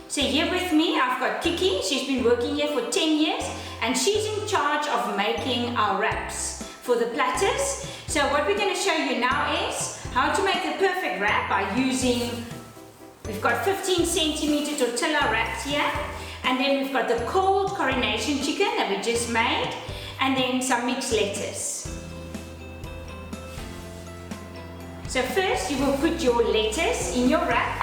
So here with me, I've got Kiki. She's been working here for 10 years and she's in charge of making our wraps for the platters. So what we're going to show you now is how to make the perfect wrap by using, we've got 15 centimeter tortilla wraps here, and then we've got the cold coronation chicken that we just made, and then some mixed lettuce. So first you will put your lettuce in your wrap.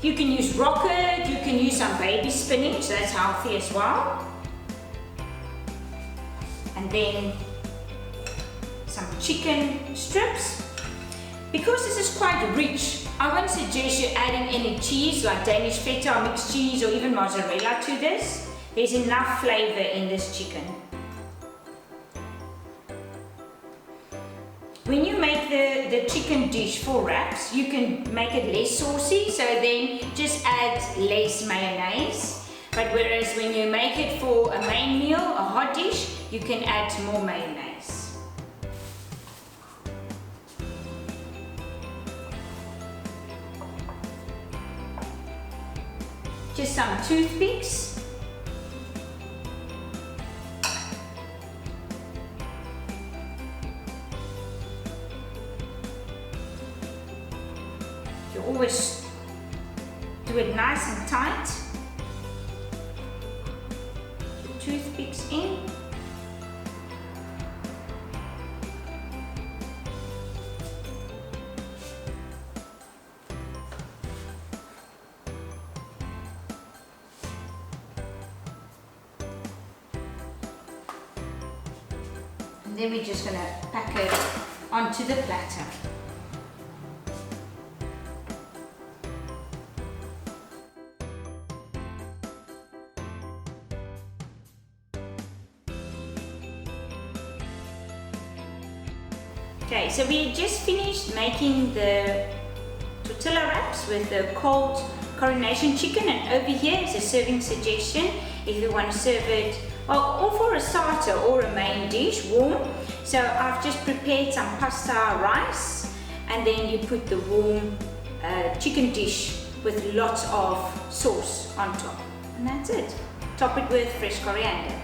You can use rocket, you can use some baby spinach, that's healthy as well. And then some chicken strips. Because this is quite rich, I won't suggest you adding any cheese like Danish feta or mixed cheese or even mozzarella to this. There's enough flavor in this chicken. When you make the chicken dish for wraps, you can make it less saucy, so then just add less mayonnaise. But whereas when you make it for a main meal, a hot dish, you can add more mayonnaise. Just some toothpicks. You always do it nice and tight. Your toothpicks in. And then we're just going to pack it onto the platter. Okay, so we just finished making the tortilla wraps with the cold coronation chicken, and over here is a serving suggestion if you want to serve it, well, or for a starter or a main dish, warm. So I've just prepared some pasta rice, and then you put the warm chicken dish with lots of sauce on top, and that's it. Top it with fresh coriander.